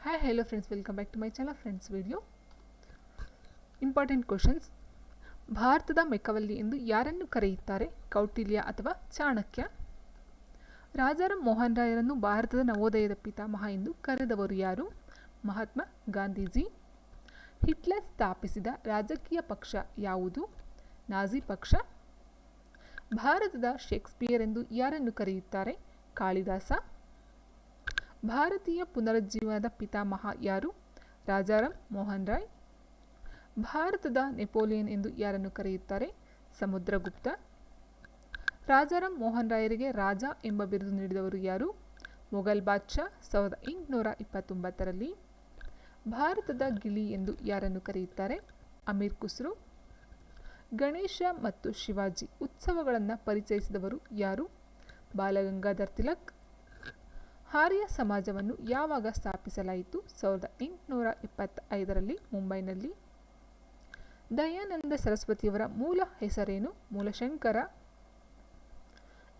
Hi, hello friends, welcome back to my channel friends video. Important questions. ಭಾರತದ ಮೆಕ್ಕವಲ್ಲಿ ಎಂದು ಯಾರನ್ನು ಕರೆಯುತ್ತಾರೆ? ಕೌಟಿಲ್ಯ ಅಥವಾ ಚಾಣಕ್ಯ? ರಾಜಾರಾಮ್ ಮೋಹನ್ ರಾಯರನ್ನು ಭಾರತದ ನವೋದಯದ ಪಿತಾಮಹ ಎಂದು ಕರೆದವರು ಯಾರು? ಮಹಾತ್ಮ ಗಾಂಧೀಜಿ. ಹಿಟ್ಲರ್ ಸ್ಥಾಪಿಸಿದ ರಾಜಕೀಯ ಪಕ್ಷ ಯಾವುದು? ನಾಜಿ ಪಕ್ಷ. ಭಾರತದ ಶೇಕ್ಸ್ಪಿಯರ್ ಎಂದು ಯಾರನ್ನು ಕರೆಯುತ್ತಾರೆ? ಕಾಳಿದಾಸ. ಭಾರತೀಯ ಪುನರುಜ್ಜೀವನದ ಪಿತಾಮಹ ಯಾರು? ರಾಜಾರಾಮ್ ಮೋಹನ್ ರಾಯ್. ಭಾರತದ ನೆಪೋಲಿಯನ್ ಎಂದು ಯಾರನ್ನು ಕರೆಯುತ್ತಾರೆ? ಸಮುದ್ರಗುಪ್ತ. ರಾಜಾರಾಮ್ ಮೋಹನ್ ರಾಯರಿಗೆ ರಾಜ ಎಂಬ ಬಿರುದು ನೀಡಿದವರು ಯಾರು? ಮೊಘಲ್ ಬಾದ್ಶಾ 1829ರಲ್ಲಿ. ಭಾರತದ ಗಿಳಿ ಎಂದು ಯಾರನ್ನು ಕರೆಯುತ್ತಾರೆ? ಅಮೀರ್ ಖುಸ್ರು. ಗಣೇಶ ಮತ್ತು ಶಿವಾಜಿ ಉತ್ಸವಗಳನ್ನು ಪರಿಚಯಿಸಿದವರು ಯಾರು? ಬಾಲಗಂಗಾಧರ್ ತಿಲಕ್. ಆರ್ಯ ಸಮಾಜವನ್ನು ಯಾವಾಗ ಸ್ಥಾಪಿಸಲಾಯಿತು? 1825ರಲ್ಲಿ ಮುಂಬೈನಲ್ಲಿ. ದಯಾನಂದ ಸರಸ್ವತಿಯವರ ಮೂಲ ಹೆಸರೇನು? ಮೂಲಶಂಕರ.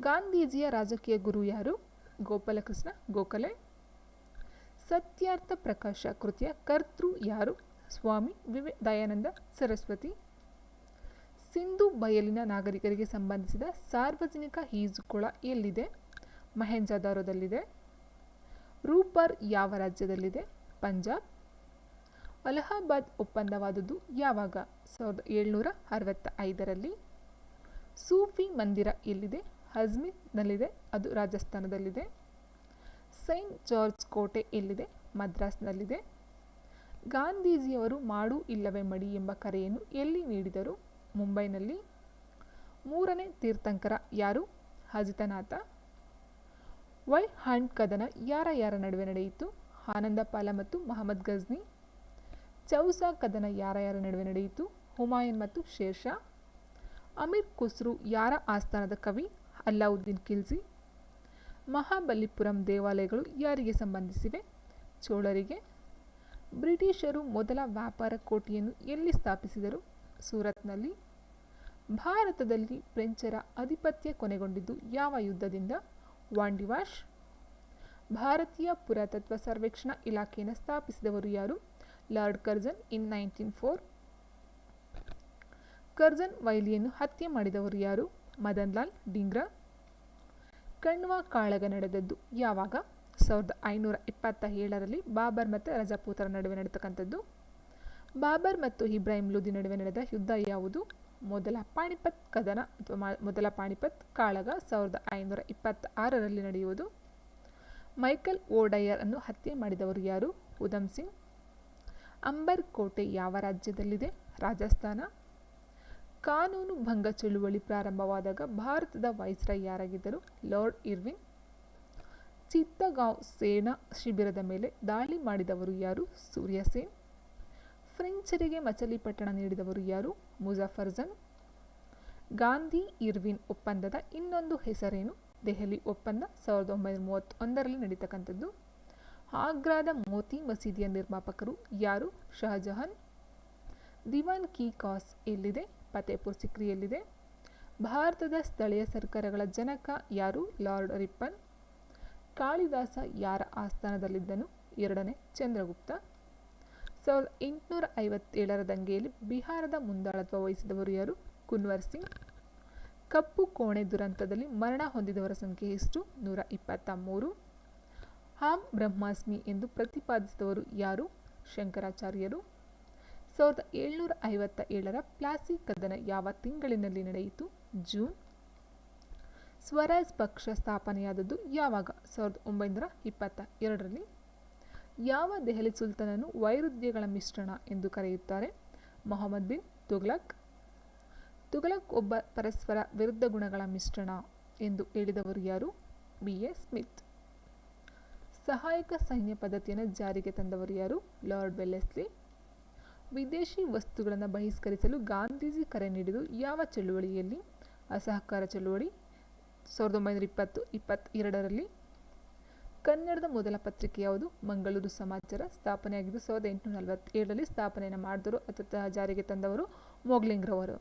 ಗಾಂಧೀಜಿಯ ರಾಜಕೀಯ ಗುರು ಯಾರು? ಗೋಪಾಲಕೃಷ್ಣ ಗೋಖಲೆ. ಸತ್ಯಾರ್ಥ ಪ್ರಕಾಶ ಕೃತಿಯ ಕರ್ತೃ ಯಾರು? ಸ್ವಾಮಿ ದಯಾನಂದ ಸರಸ್ವತಿ. ಸಿಂಧು ಬಯಲಿನ ನಾಗರಿಕರಿಗೆ ಸಂಬಂಧಿಸಿದ ಸಾರ್ವಜನಿಕ ಈಜುಕೊಳ ಎಲ್ಲಿದೆ? ಮೊಹೆಂಜೊದಾರೊದಲ್ಲಿದೆ. ರೂಪರ್ ಯಾವ ರಾಜ್ಯದಲ್ಲಿದೆ? ಪಂಜಾಬ್. ಅಲಹಾಬಾದ್ ಒಪ್ಪಂದವಾದುದು ಯಾವಾಗ? 1765ರಲ್ಲಿ. ಸೂಫಿ ಮಂದಿರ ಎಲ್ಲಿದೆ? ಅಜ್ಮೀರ್ನಲ್ಲಿದೆ, ಅದು ರಾಜಸ್ಥಾನದಲ್ಲಿದೆ. ಸೈಂಟ್ ಜಾರ್ಜ್ ಕೋಟೆ ಎಲ್ಲಿದೆ? ಮದ್ರಾಸ್ನಲ್ಲಿದೆ. ಗಾಂಧೀಜಿಯವರು ಮಾಡು ಇಲ್ಲವೇ ಮಡಿ ಎಂಬ ಕರೆಯನ್ನು ಎಲ್ಲಿ ನೀಡಿದರು? ಮುಂಬೈನಲ್ಲಿ. ಮೂರನೇ ತೀರ್ಥಂಕರ ಯಾರು? ಅಜಿತನಾಥ. ವೈಟ್ ಹಂಟ್ ಕದನ ಯಾರ ನಡುವೆ ನಡೆಯಿತು? ಆನಂದಪಾಲ ಮತ್ತು ಮಹಮ್ಮದ್ ಗಜ್ನಿ. ಚೌಸಾ ಕದನ ಯಾರ ನಡುವೆ ನಡೆಯಿತು? ಹುಮಾಯೂನ್ ಮತ್ತು ಶೇರ್ ಶಾ. ಅಮೀರ್ ಖುಸ್ರು ಯಾರ ಆಸ್ಥಾನದ ಕವಿ? ಅಲ್ಲಾವುದ್ದೀನ್ ಖಿಲ್ಜಿ. ಮಹಾಬಲಿಪುರಂ ದೇವಾಲಯಗಳು ಯಾರಿಗೆ ಸಂಬಂಧಿಸಿವೆ? ಚೋಳರಿಗೆ. ಬ್ರಿಟಿಷರು ಮೊದಲ ವ್ಯಾಪಾರ ಕೋಟೆಯನ್ನು ಎಲ್ಲಿ ಸ್ಥಾಪಿಸಿದರು? ಸೂರತ್ನಲ್ಲಿ. ಭಾರತದಲ್ಲಿ ಫ್ರೆಂಚರ ಆಧಿಪತ್ಯ ಕೊನೆಗೊಂಡಿದ್ದು ಯಾವ ಯುದ್ಧದಿಂದ? ವಾಂಡಿವಾಶ್. ಭಾರತೀಯ ಪುರಾತತ್ವ ಸರ್ವೇಕ್ಷಣಾ ಇಲಾಖೆಯನ್ನು ಸ್ಥಾಪಿಸಿದವರು ಯಾರು? ಲಾರ್ಡ್ ಕರ್ಜನ್ ಇನ್ 1904. ಕರ್ಜನ್ ವೈಲಿಯನ್ನು ಹತ್ಯೆ ಮಾಡಿದವರು ಯಾರು? ಮದನ್ ಲಾಲ್ ಡಿಂಗ್ರಾ. ಕಣ್ವಾ ಕಾಳಗ ನಡೆದದ್ದು ಯಾವಾಗ? 1527ರಲ್ಲಿ ಬಾಬರ್ ಮತ್ತು ರಜಪೂತರ ನಡುವೆ ನಡೆತಕ್ಕಂಥದ್ದು. ಬಾಬರ್ ಮತ್ತು ಇಬ್ರಾಹಿಂ ಲೋಧಿ ನಡುವೆ ನಡೆದ ಯುದ್ಧ ಯಾವುದು? ಮೊದಲ ಪಾಣಿಪತ್ ಕದನ ಅಥವಾ ಮೊದಲ ಪಾಣಿಪತ್ ಕಾಳಗ 1526ರಲ್ಲಿ ನಡೆಯುವುದು. ಮೈಕಲ್ ಓಡಯರ್ ಅನ್ನು ಹತ್ಯೆ ಮಾಡಿದವರು ಯಾರು? ಉಧಮ್ ಸಿಂಗ್. ಅಂಬರ್ ಕೋಟೆ ಯಾವ ರಾಜ್ಯದಲ್ಲಿದೆ? ರಾಜಸ್ಥಾನ. ಕಾನೂನು ಭಂಗ ಚಳುವಳಿ ಪ್ರಾರಂಭವಾದಾಗ ಭಾರತದ ವೈಸ್ರಾಯ್ ಯಾರಾಗಿದ್ದರು? Lord Irwin. ಚಿತ್ತಗಾಂವ್ ಸೇನಾ ಶಿಬಿರದ ಮೇಲೆ ದಾಳಿ ಮಾಡಿದವರು ಯಾರು? ಸೂರ್ಯ ಸೇನ್. ಫ್ರೆಂಚರಿಗೆ ಮಚಲಿಪಟ್ಟಣ ನೀಡಿದವರು ಯಾರು? ಮುಜಾಫರ್ ಜಂಗ್. ಗಾಂಧಿ ಇರ್ವಿನ್ ಒಪ್ಪಂದದ ಇನ್ನೊಂದು ಹೆಸರೇನು? ದೆಹಲಿ ಒಪ್ಪಂದ 1931ರಲ್ಲಿ ನಡೀತಕ್ಕಂಥದ್ದು. ಆಗ್ರಾದ ಮೋತಿ ಮಸೀದಿಯ ನಿರ್ಮಾಪಕರು ಯಾರು? ಶಹಜಹಾನ್. ದಿವಾನ್ ಕಿ ಕಾಸ್ ಎಲ್ಲಿದೆ? ಫತೇಪುರ್ ಸಿಕ್ರಿಯಲ್ಲಿದೆ. ಭಾರತದ ಸ್ಥಳೀಯ ಸರ್ಕಾರಗಳ ಜನಕ ಯಾರು? Lord Ripon. ಕಾಳಿದಾಸ ಯಾರ ಆಸ್ಥಾನದಲ್ಲಿದ್ದನು? ಎರಡನೇ ಚಂದ್ರಗುಪ್ತ. 1857ರ ದಂಗೆಯಲ್ಲಿ ಬಿಹಾರದ ಮುಂದಾಳತ್ವ ವಹಿಸಿದವರು ಯಾರು? ಕುನ್ವರ್ ಸಿಂಗ್. ಕಪ್ಪು ಕೋಣೆ ದುರಂತದಲ್ಲಿ ಮರಣ ಹೊಂದಿದವರ ಸಂಖ್ಯೆ ಎಷ್ಟು? 123. ಅಹಂ ಬ್ರಹ್ಮಾಸ್ಮಿ ಎಂದು ಪ್ರತಿಪಾದಿಸಿದವರು ಯಾರು? ಶಂಕರಾಚಾರ್ಯರು. 1757ರ ಪ್ಲಾಸಿ ಕದನ ಯಾವ ತಿಂಗಳಿನಲ್ಲಿ ನಡೆಯಿತು? ಜೂನ್. ಸ್ವರಾಜ್ ಪಕ್ಷ ಸ್ಥಾಪನೆಯಾದದ್ದು ಯಾವಾಗ? 1922ರಲ್ಲಿ. ಯಾವ ದೆಹಲಿ ಸುಲ್ತಾನನ್ನು ವೈರುಧ್ಯಗಳ ಮಿಶ್ರಣ ಎಂದು ಕರೆಯುತ್ತಾರೆ? ಮೊಹಮ್ಮದ್ ಬಿನ್ ತುಘಲಕ್. ತುಘಲಕ್ ಒಬ್ಬ ಪರಸ್ಪರ ವಿರುದ್ಧ ಗುಣಗಳ ಮಿಶ್ರಣ ಎಂದು ಹೇಳಿದವರು ಯಾರು? ಬಿ.ಎ. ಸ್ಮಿತ್. ಸಹಾಯಕ ಸೈನ್ಯ ಪದ್ಧತಿಯನ್ನು ಜಾರಿಗೆ ತಂದವರು ಯಾರು? Lord Wellesley. ವಿದೇಶಿ ವಸ್ತುಗಳನ್ನು ಬಹಿಷ್ಕರಿಸಲು ಗಾಂಧೀಜಿ ಕರೆ ನೀಡಿದ್ದು ಯಾವ ಚಳುವಳಿಯಲ್ಲಿ? ಅಸಹಕಾರ ಚಳುವಳಿ 1920-22ರಲ್ಲಿ. ಕನ್ನಡದ ಮೊದಲ ಪತ್ರಿಕೆ ಯಾವುದು? ಮಂಗಳೂರು ಸಮಾಚಾರ. ಸ್ಥಾಪನೆಯಾಗಿದ್ದು 1847ರಲ್ಲಿ. ಸ್ಥಾಪನೆಯನ್ನು ಮಾಡಿದವರು ಅಥವಾ ಜಾರಿಗೆ ತಂದವರು ಮೊಗ್ಲಿಂಗ್ರವರು.